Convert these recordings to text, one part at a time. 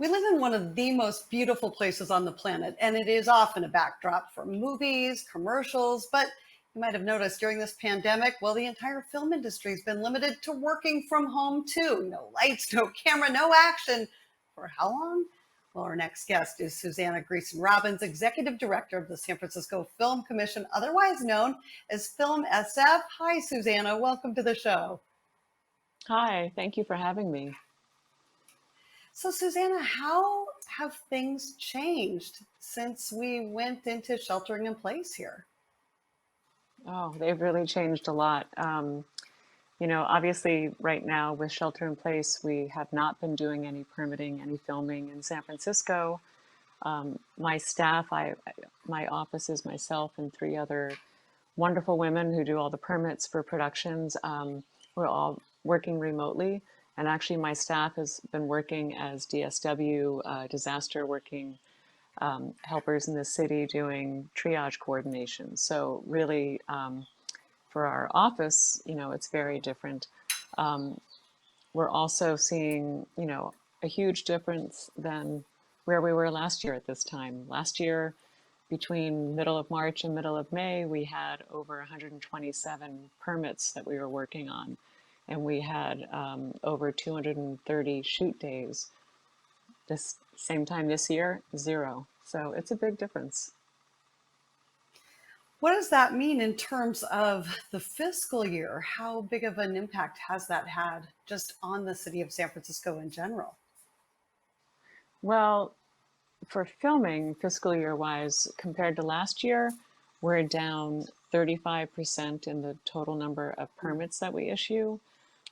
We live in one of the most beautiful places on the planet, and it is often a backdrop for movies, commercials. But you might have noticed during this pandemic, well, the entire film industry has been limited to working from home too. No lights, no camera, no action. For how long? Well, our next guest is Susannah Greason Robbins, Executive Director of the San Francisco Film Commission, otherwise known as Film SF. Hi, Susannah. Welcome to the show. Hi, thank you for having me. So, Susannah, how have things changed since we went into sheltering in place here? Oh, they've really changed a lot. Obviously, right now with shelter in place, we have not been doing any permitting, any filming in San Francisco. My staff, my office is myself and three other wonderful women who do all the permits for productions. We're all working remotely. And actually, my staff has been working as DSW, disaster working helpers in the city doing triage coordination. So really, for our office, it's very different. Um, we're also seeing, a huge difference than where we were last year at this time. Last year, between middle of March and middle of May, we had over 127 permits that we were working on, and we had over 230 shoot days. This same time this year, zero. So it's a big difference. What does that mean in terms of the fiscal year? How big of an impact has that had just on the city of San Francisco in general? Well, for filming, fiscal year wise, compared to last year, we're down 35% in the total number of permits that we issue.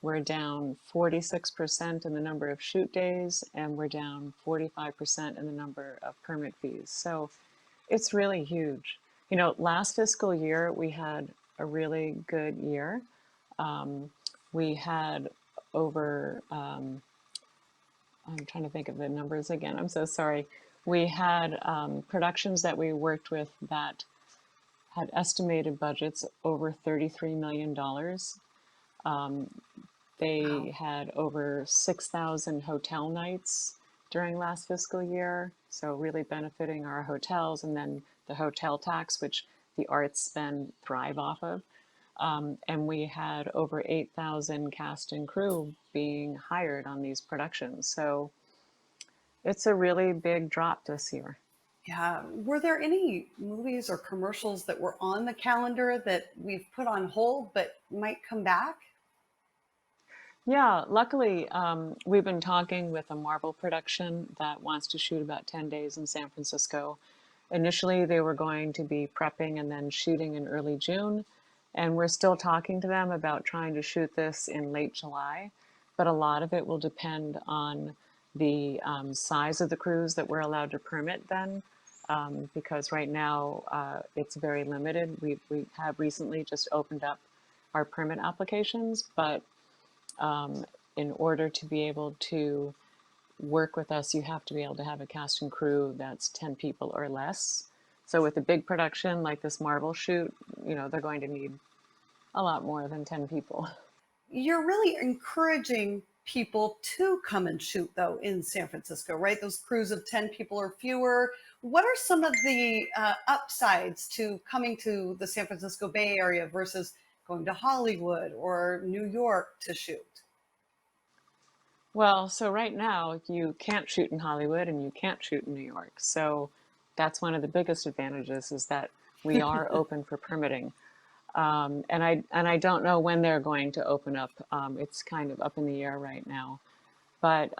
We're down 46% in the number of shoot days, and we're down 45% in the number of permit fees. So it's really huge. Last fiscal year, we had a really good year. We had over, I'm trying to think of the numbers again. I'm so sorry. We had productions that we worked with that had estimated budgets over $33 million. They Wow. had over 6,000 hotel nights during last fiscal year, so really benefiting our hotels, and then the hotel tax, which the arts then thrive off of. And we had over 8,000 cast and crew being hired on these productions. So it's a really big drop this year. Yeah. Were there any movies or commercials that were on the calendar that we've put on hold but might come back? Yeah, luckily, we've been talking with a Marvel production that wants to shoot about 10 days in San Francisco. Initially, they were going to be prepping and then shooting in early June. And we're still talking to them about trying to shoot this in late July. But a lot of it will depend on the size of the crews that we're allowed to permit then. Because right now it's very limited. We have recently just opened up our permit applications, but in order to be able to work with us, you have to be able to have a cast and crew that's 10 people or less. So with a big production like this Marvel shoot, they're going to need a lot more than 10 people. You're really encouraging people to come and shoot, though, in San Francisco, right? Those crews of 10 people or fewer. What are some of the upsides to coming to the San Francisco Bay Area versus going to Hollywood or New York to shoot? Well, so right now you can't shoot in Hollywood and you can't shoot in New York. So that's one of the biggest advantages is that we are open for permitting. And I don't know when they're going to open up. It's kind of up in the air right now. But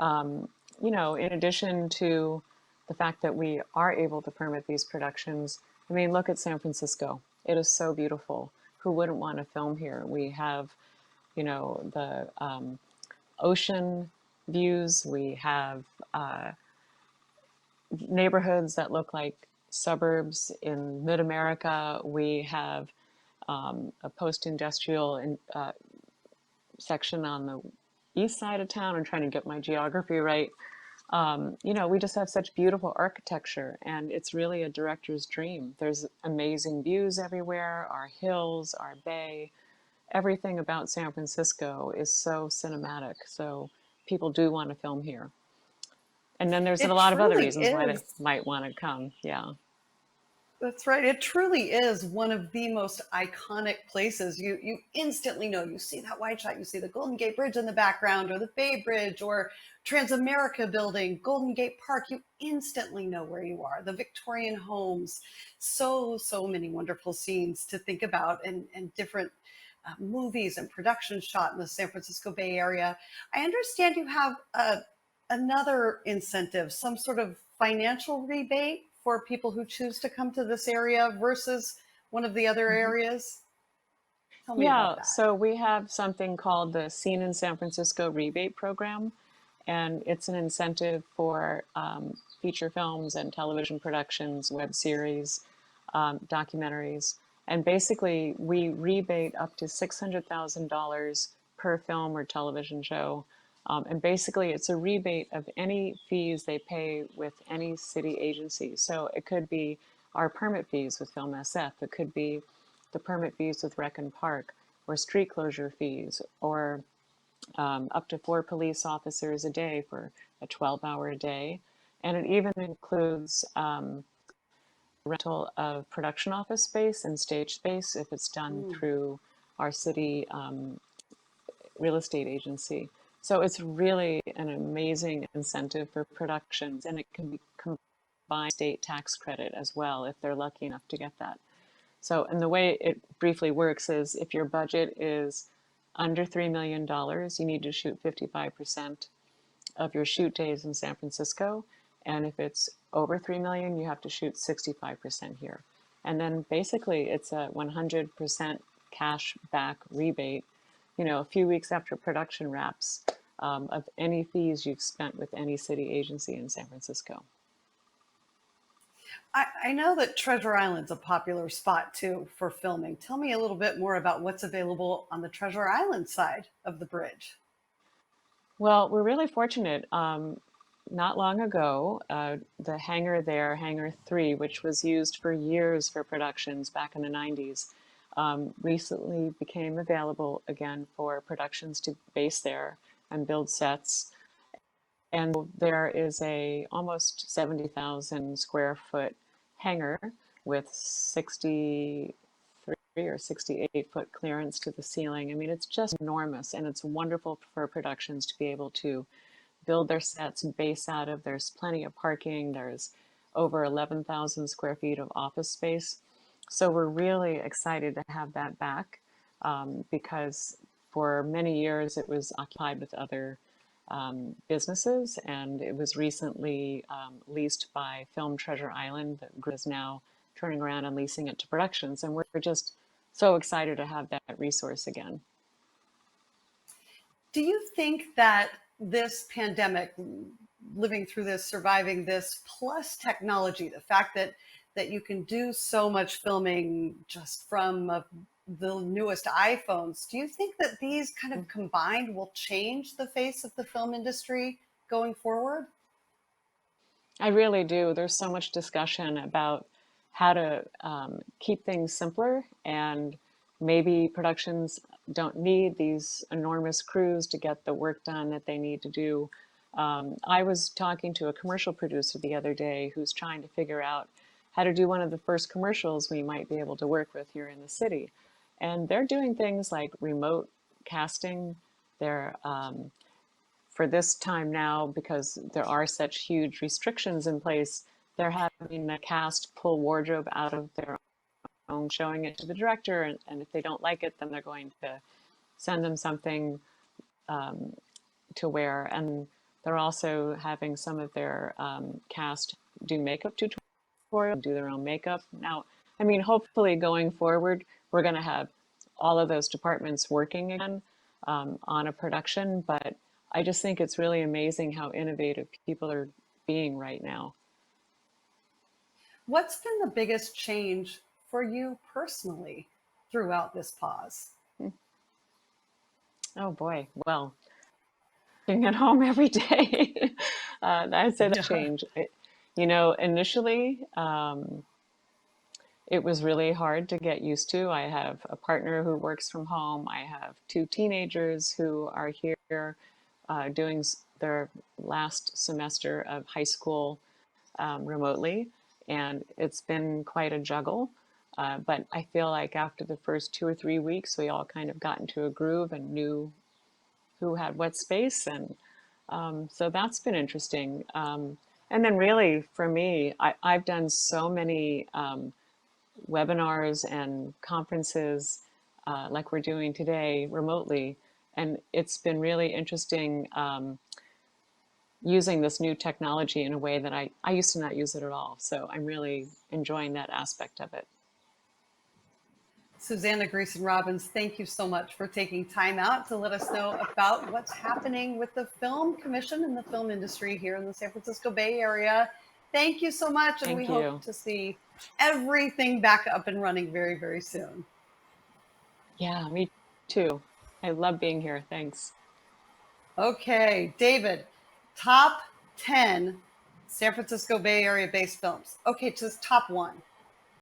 in addition to the fact that we are able to permit these productions, I mean, look at San Francisco. It is so beautiful. Who wouldn't want to film here? We have, the ocean views. We have neighborhoods that look like suburbs in mid-America. We have a post-industrial section on the east side of town. I'm trying to get my geography right. We just have such beautiful architecture, and it's really a director's dream. There's amazing views everywhere, our hills, our bay. Everything about San Francisco is so cinematic. So people do want to film here. And then there's a It lot of other truly reasons why they is. might want to come. Yeah. That's right. It truly is one of the most iconic places. You instantly know. You see that white shot, you see the Golden Gate Bridge in the background, or the Bay Bridge, or Transamerica Building, Golden Gate Park. You instantly know where you are. The Victorian homes, so many wonderful scenes to think about, and different movies and productions shot in the San Francisco Bay Area. I understand you have another incentive, some sort of financial rebate for people who choose to come to this area versus one of the other Mhm. areas. Tell me Yeah, about that. so we have something called the Scene in San Francisco rebate program, and it's an incentive for feature films and television productions, web series, documentaries. And basically, we rebate up to $600,000 per film or television show. And basically, it's a rebate of any fees they pay with any city agency. So it could be our permit fees with Film SF, it could be the permit fees with Rec and Park, or street closure fees, or up to 4 police officers a day for a 12-hour a day. And it even includes rental of production office space and stage space if it's done Mm. through our city real estate agency. So it's really an amazing incentive for productions, and it can be combined state tax credit as well if they're lucky enough to get that. So, and the way it briefly works is if your budget is under $3 million, you need to shoot 55% of your shoot days in San Francisco. And if it's over 3 million, you have to shoot 65% here. And then basically it's a 100% cash back rebate, a few weeks after production wraps, of any fees you've spent with any city agency in San Francisco. I know that Treasure Island's a popular spot too for filming. Tell me a little bit more about what's available on the Treasure Island side of the bridge. Well, we're really fortunate. Not long ago, the hangar there, Hangar 3, which was used for years for productions back in the 90s, recently became available again for productions to base there and build sets. And there is a almost 70,000 square foot hangar with 63 or 68-foot clearance to the ceiling. I mean, it's just enormous, and it's wonderful for productions to be able to build their sets base out of. There's plenty of parking. There's over 11,000 square feet of office space. So we're really excited to have that back, because for many years it was occupied with other businesses, and it was recently leased by Film Treasure Island that is now turning around and leasing it to productions. And we're just so excited to have that resource again. Do you think that this pandemic, living through this, surviving this, plus technology, the fact that you can do so much filming just from the newest iPhones, do you think that these kind of combined will change the face of the film industry going forward? I really do. There's so much discussion about how to keep things simpler, and maybe productions don't need these enormous crews to get the work done that they need to do. I was talking to a commercial producer the other day who's trying to figure out how to do one of the first commercials we might be able to work with here in the city. And they're doing things like remote casting. They're for this time now, because there are such huge restrictions in place, they're having the cast pull wardrobe out of their own, showing it to the director, and if they don't like it, then they're going to send them something um, to wear. And they're also having some of their cast do makeup tutorials, do their own makeup. Now, I mean, hopefully going forward, we're going to have all of those departments working again on a production, but I just think it's really amazing how innovative people are being right now. What's been the biggest change for you personally throughout this pause? Oh boy, well, being at home every day, I'd say that Yeah. change. Initially, it was really hard to get used to. I have a partner who works from home. I have 2 teenagers who are here doing their last semester of high school remotely, and it's been quite a juggle. But I feel like after the first 2 or 3 weeks, we all kind of got into a groove and knew who had what space, and so that's been interesting. And then really for me, I've done so many webinars and conferences like we're doing today remotely, and it's been really interesting using this new technology in a way that I used to not use it at all. So I'm really enjoying that aspect of it. Susannah, Greason, Robbins, thank you so much for taking time out to let us know about what's happening with the film commission and the film industry here in the San Francisco Bay Area. Thank you so much, and we Thank hope you. to see everything back up and running very, very soon. Yeah, me too. I love being here. Thanks. Okay, David, top 10 San Francisco Bay Area based films. Okay, just top one.